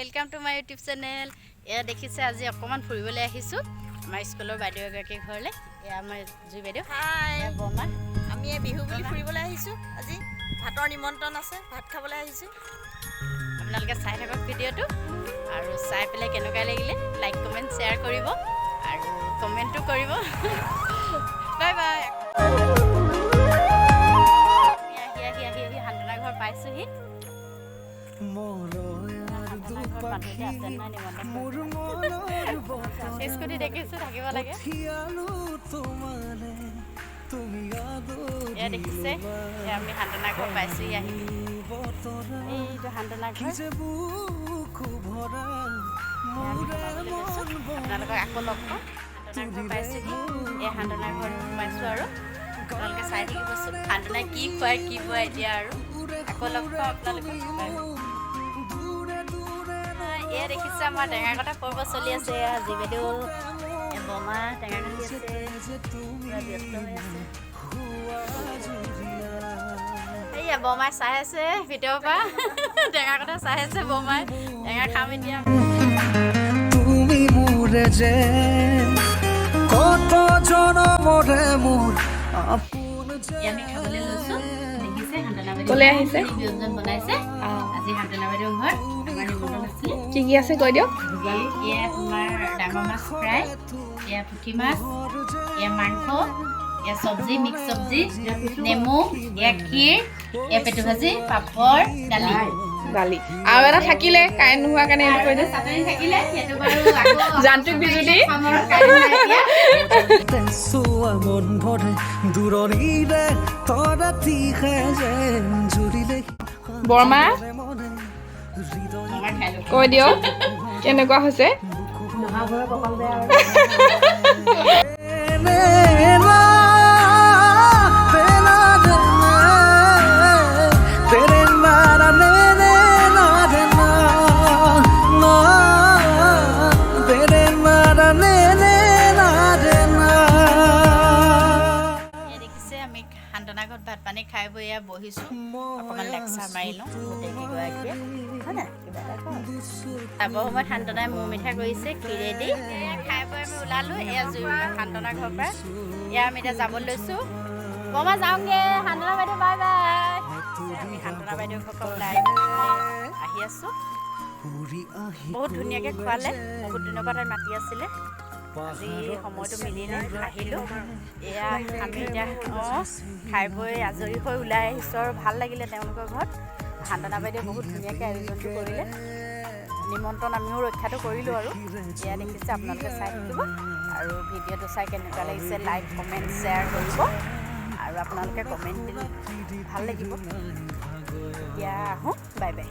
Welcome to my YouTube channel. या देखिसे আজি অকমান ফুৰিবলৈ আহিছো আমাৰ স্কুলৰ বাইদেউ এগৰাকী ঘৰলে। এয়া আমাৰ জুই বাইদেউ। হাই বমা, আমি বিহু বুলি ফুৰিবলৈ আহিছো। আজি ভাতৰ নিমন্ত্ৰণ আছে, ভাত খাবলৈ আহিছো। আপোনালোকে চাই থাকক ভিডিঅ'টো আৰু চাই পেলাই কেনেকুৱা লাগিলে লাইক কমেন্ট শ্বেয়াৰ কৰিব আৰু কমেন্টটো কৰিব। Bye bye. আহি হান্দনা ঘৰ পাইছোহি। স্কুটি দেখিছো থাকিব লাগে। এয়া দেখিছে আমি হান্দনা ঘৰ পাইছোহি আহি। এইটো হান্দনা ঘৰ আপোনালোকক আকৌ লগ পাম। হান্দনা ঘৰ পাইছোহি। এই হান্দনা ঘৰ পাইছো আৰু আপোনালোকে চাই থাকিবচোন হান্দনা কি খুৱাই কি খুৱাই এতিয়া আৰু আকৌ লগ পাম আপোনালোকক। এয়া দেখিছে আমাৰ টেঙা কটা পৰ্ব চলি আছে। আজি বাইদেউ বমা টেঙা কাটি আছে, ব্যস্ত হৈ আছে। এইয়া বমাই চাই আছে ভিতৰৰ পৰা টেঙা কটা চাই আছে বমাই। টেঙা খাম এতিয়া। তুমি মোৰে যে কত জনমৰে মোৰ আপোন যে আমি খাবলৈ লৈছো। দেখিছে হান্দনা বাইদেউ কলে আহিছে ব্যঞ্জন বনাইছে। আজি হান্দনা বাইদেউ ঘৰ আমাৰ নিমন্ত্ৰণ আছিলে। কি আছে কৈ দিয়ক। এয়া তোমাৰ ডাঙৰ মাছ ফ্ৰাই, এয়া পুঠি মাছ, এয়া মাংস, এয়া চব্জি মিক্স চব্জি, নেমু, এয়া ক্ষীৰ, এয়া পেটু ভাজি, পাপৰ, দালি। আৰু এটা থাকিলে কাৰেণ্ট নোহোৱা কাৰণে এইটো কৈ দিয়ক। চাটনি থাকিলে সেইটো বাৰু আকৌ যান্ত্ৰিক বিজুতি। খামৰ কাৰেণ্ট নাই এতিয়া। চোৱা মন ভৰে দূৰণিৰে তৰাতি যেন জুৰিলে বৰমা মনে আমাৰ খাই লওক। কৈ দিয়ক কেনেকুৱা হৈছে। হান্দনা ঘৰত ভাত পানী খাই বৈ এয়া বহিছো। অকণমান লেকচাৰ মাৰি লওঁ গোটেইকেইগৰাকীয়ে হয় নাই কিবা এটা কওঁ। চাবৰ সময়ত হান্দনাই মৌ মিঠা কৰিছে ক্ষীৰেদি। এয়া খাই বৈ আমি ওলালো। এয়া হান্দনা ঘৰৰ পৰা এয়া আমি এতিয়া যাব লৈছো। বমা যাওঁগে। হান্দনা বাইদেউ বাই বাই। আমি হান্দনা বাইদেউ ঘৰৰ পৰা ওলাই আহি আছো। বহুত ধুনীয়াকৈ খোৱালে। বহুত দিনৰ পৰা তাই মাতি আছিলে। আজি সময়টো মিলিলে আহিলোঁ। এয়া আমি এতিয়া খাই বৈ আজৰি হৈ ওলাই আহিছোঁ আৰু ভাল লাগিলে তেওঁলোকৰ ঘৰত। হান্দনা বাইদেৱে বহুত ধুনীয়াকৈ আয়োজনটো কৰিলে। নিমন্ত্ৰণ আমিও ৰক্ষাটো কৰিলোঁ আৰু এয়া দেখিছে আপোনালোকে চাই থাকিব আৰু ভিডিঅ'টো চাই কেনেকুৱা লাগিছে লাইক কমেণ্ট শ্বেয়াৰ কৰিব আৰু আপোনালোকে কমেণ্ট দিলে ভাল লাগিব। এতিয়া আহোঁ। Bye bye.